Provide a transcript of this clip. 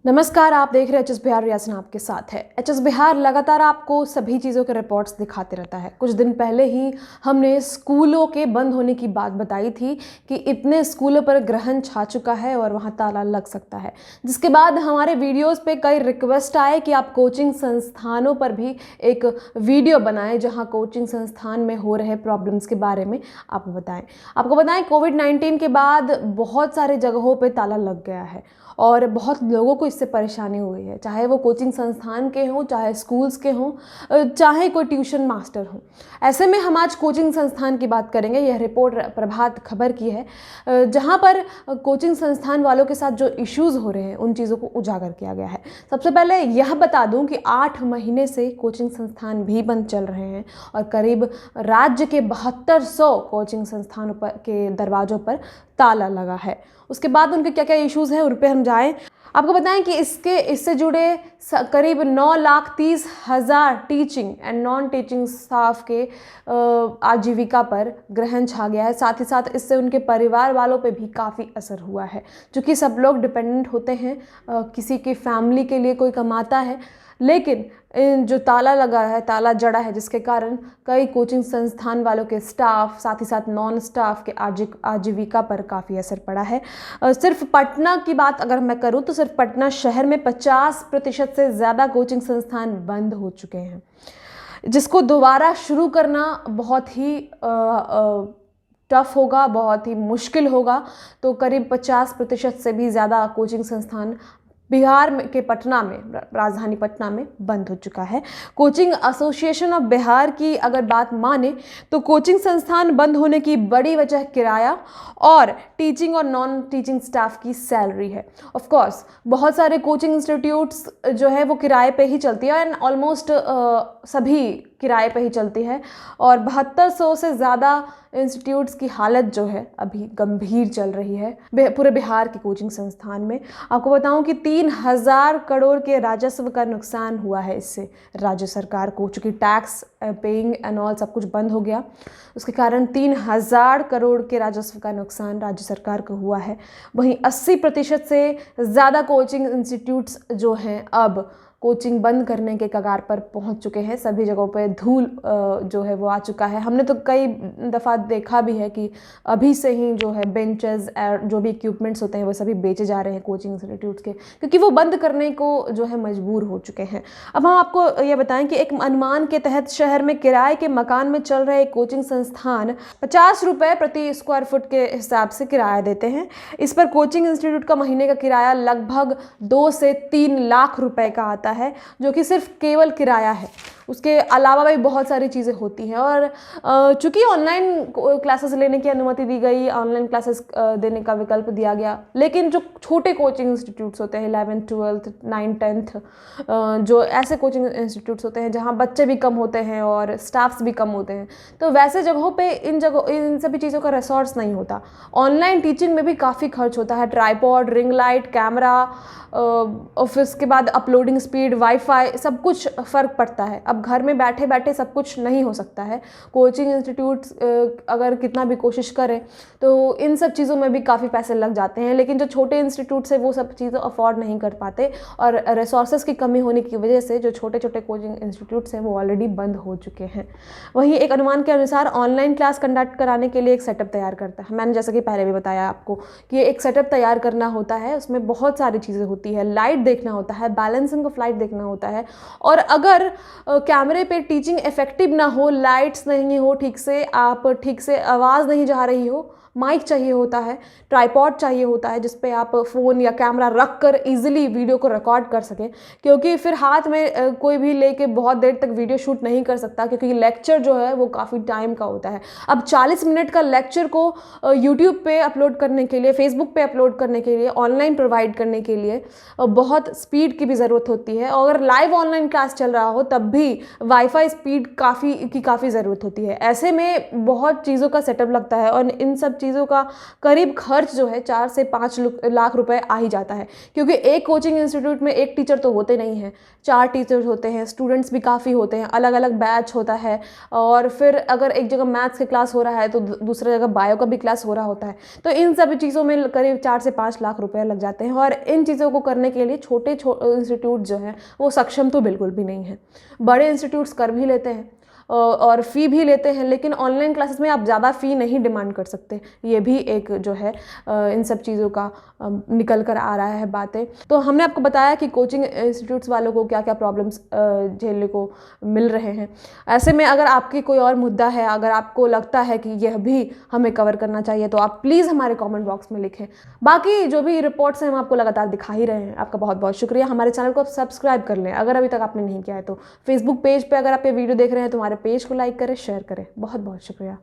नमस्कार, आप देख रहे हैं एचएस बिहार। रियासन आपके साथ है। एचएस बिहार लगातार आपको सभी चीज़ों के रिपोर्ट्स दिखाते रहता है। कुछ दिन पहले ही हमने स्कूलों के बंद होने की बात बताई थी कि इतने स्कूलों पर ग्रहण छा चुका है और वहाँ ताला लग सकता है, जिसके बाद हमारे वीडियोस पे कई रिक्वेस्ट आए कि आप कोचिंग संस्थानों पर भी एक वीडियो बनाएं जहाँ कोचिंग संस्थान में हो रहे प्रॉब्लम्स के बारे में आपको बताएं। कोविड-19 के बाद बहुत सारे जगहों पर ताला लग गया है और बहुत लोगों को इससे परेशानी हुई है, चाहे वो कोचिंग संस्थान के हों, चाहे स्कूल्स के हों, चाहे कोई ट्यूशन मास्टर हो। ऐसे में हम आज कोचिंग संस्थान की बात करेंगे। यह रिपोर्ट प्रभात खबर की है, जहां पर कोचिंग संस्थान वालों के साथ जो इश्यूज़ हो रहे हैं उन चीज़ों को उजागर किया गया है। सबसे पहले यह बता दूं कि 8 महीने से कोचिंग संस्थान भी बंद चल रहे हैं और करीब राज्य के 7200 कोचिंग संस्थानों के दरवाज़ों पर ताला लगा है। उसके बाद उनके क्या क्या इश्यूज़ हैं उन पर हम जाएँ। आपको बताएं कि इससे जुड़े करीब 9,30,000 teaching and non teaching staff के आजीविका पर ग्रहण छा गया है। साथ ही साथ इससे उनके परिवार वालों पे भी काफ़ी असर हुआ है, क्योंकि सब लोग डिपेंडेंट होते हैं। किसी की फैमिली के लिए कोई कमाता है, लेकिन जो ताला लगा है, ताला जड़ा है, जिसके कारण कई कोचिंग संस्थान वालों के स्टाफ, साथ ही साथ नॉन स्टाफ के आजीविका पर काफ़ी असर पड़ा है। सिर्फ पटना की बात अगर मैं करूं तो सिर्फ पटना शहर में 50% से ज़्यादा कोचिंग संस्थान बंद हो चुके हैं, जिसको दोबारा शुरू करना बहुत ही टफ होगा, बहुत ही मुश्किल होगा। तो करीब 50% से भी ज़्यादा कोचिंग संस्थान बिहार के पटना में, राजधानी पटना में बंद हो चुका है। कोचिंग एसोसिएशन ऑफ बिहार की अगर बात माने तो कोचिंग संस्थान बंद होने की बड़ी वजह किराया और टीचिंग और नॉन टीचिंग स्टाफ की सैलरी है। ऑफ कोर्स बहुत सारे कोचिंग इंस्टीट्यूट्स जो है वो किराए पे ही चलती है एंड ऑलमोस्ट सभी किराए पे ही चलती है, और 7200 से ज़्यादा इंस्टीट्यूट्स की हालत जो है अभी गंभीर चल रही है पूरे बिहार के कोचिंग संस्थान में। आपको बताऊं कि 3,000 करोड़ के राजस्व का नुकसान हुआ है इससे राज्य सरकार को, चूँकि टैक्स पेइंग एंड ऑल सब कुछ बंद हो गया, उसके कारण 3,000 करोड़ के राजस्व का नुकसान राज्य सरकार को हुआ है। वहीं 80% से ज़्यादा कोचिंग इंस्टीट्यूट्स जो हैं अब कोचिंग बंद करने के कगार पर पहुंच चुके हैं। सभी जगहों पर धूल जो है वो आ चुका है। हमने तो कई दफ़ा देखा भी है कि अभी से ही जो है बेंचेस और जो भी इक्विपमेंट्स होते हैं वो सभी बेचे जा रहे हैं कोचिंग इंस्टीट्यूट्स के, क्योंकि वो बंद करने को जो है मजबूर हो चुके हैं। अब हम आपको ये बताएं कि एक अनुमान के तहत शहर में किराए के मकान में चल रहे कोचिंग संस्थान 50 रुपये प्रति स्क्वायर फुट के हिसाब से किराया देते हैं। इस पर कोचिंग इंस्टीट्यूट का महीने का किराया लगभग 2 से 3 लाख रुपए का आता है, जो कि सिर्फ केवल किराया है। उसके अलावा भी बहुत सारी चीज़ें होती हैं। और चूँकि ऑनलाइन क्लासेस लेने की अनुमति दी गई, ऑनलाइन क्लासेस देने का विकल्प दिया गया, लेकिन जो छोटे कोचिंग इंस्टीट्यूट्स होते हैं 11th 12th 9th 10th जो ऐसे कोचिंग इंस्टीट्यूट्स होते हैं जहाँ बच्चे भी कम होते हैं और स्टाफ्स भी कम होते हैं, तो वैसे जगहों पे इन सभी चीज़ों का रिसोर्स नहीं होता। ऑनलाइन टीचिंग में भी काफ़ी खर्च होता है, tripod, ring light, camera, office के बाद अपलोडिंग स्पीड, वाईफाई, सब कुछ फ़र्क पड़ता है। अब घर में बैठे बैठे सब कुछ नहीं हो सकता है। कोचिंग इंस्टीट्यूट्स अगर कितना भी कोशिश करें तो इन सब चीज़ों में भी काफ़ी पैसे लग जाते हैं, लेकिन जो छोटे इंस्टीट्यूट्स हैं वो सब चीज़ें अफोर्ड नहीं कर पाते, और रिसोर्सेज की कमी होने की वजह से जो छोटे छोटे कोचिंग इंस्टीट्यूट्स हैं वो ऑलरेडी बंद हो चुके हैं। वहीं एक अनुमान के अनुसार ऑनलाइन क्लास कंडक्ट कराने के लिए एक सेटअप तैयार करता है। मैंने जैसा कि पहले भी बताया आपको कि एक सेटअप तैयार करना होता है, उसमें बहुत सारी चीज़ें होती है। लाइट देखना होता है, बैलेंसिंग ऑफ लाइट देखना होता है, और अगर कैमरे पे टीचिंग इफेक्टिव ना हो, लाइट्स नहीं हो ठीक से, आप ठीक से आवाज़ नहीं जा रही हो, माइक चाहिए होता है, ट्राईपॉड चाहिए होता है जिस पे आप फ़ोन या कैमरा रख कर ईजिली वीडियो को रिकॉर्ड कर सकें, क्योंकि फिर हाथ में कोई भी लेके बहुत देर तक वीडियो शूट नहीं कर सकता, क्योंकि लेक्चर जो है वो काफ़ी टाइम का होता है। अब 40 मिनट का लेक्चर को यूट्यूब पे अपलोड करने के लिए, फेसबुक पे अपलोड करने के लिए, ऑनलाइन प्रोवाइड करने के लिए बहुत स्पीड की भी ज़रूरत होती है। और अगर लाइव ऑनलाइन क्लास चल रहा हो तब भी वाईफाई स्पीड काफ़ी ज़रूरत होती है। ऐसे में बहुत चीज़ों का सेटअप लगता है, और इन सब चीज़ों का करीब खर्च जो है 4 से 5 लाख रुपए आ ही जाता है, क्योंकि एक कोचिंग इंस्टीट्यूट में एक टीचर तो होते नहीं हैं, 4 टीचर्स होते हैं, स्टूडेंट्स भी काफ़ी होते हैं, अलग अलग बैच होता है। और फिर अगर एक जगह मैथ्स की क्लास हो रहा है तो दूसरी जगह बायो का भी क्लास हो रहा होता है। तो इन सभी चीज़ों में करीब 4 से 5 लाख रुपए लग जाते हैं, और इन चीज़ों को करने के लिए छोटे इंस्टीट्यूट जो हैं वो सक्षम तो बिल्कुल भी नहीं है। बड़े इंस्टीट्यूट्स कर भी लेते हैं और फ़ी भी लेते हैं, लेकिन ऑनलाइन क्लासेस में आप ज़्यादा फ़ी नहीं डिमांड कर सकते। ये भी एक जो है इन सब चीज़ों का निकल कर आ रहा है बातें। तो हमने आपको बताया कि कोचिंग इंस्टीट्यूट्स वालों को क्या क्या प्रॉब्लम्स झेलने को मिल रहे हैं। ऐसे में अगर आपकी कोई और मुद्दा है, अगर आपको लगता है कि यह भी हमें कवर करना चाहिए, तो आप प्लीज़ हमारे कमेंट बॉक्स में लिखें। बाकी जो भी रिपोर्ट्स हैं हम आपको लगातार दिखा ही रहे हैं। आपका बहुत बहुत शुक्रिया। हमारे चैनल को आप सब्सक्राइब कर लें अगर अभी तक आपने नहीं किया है तो। फेसबुक पेज पर अगर आप ये वीडियो देख रहे हैं तो हमारे पेज को लाइक करें, शेयर करें। बहुत बहुत शुक्रिया।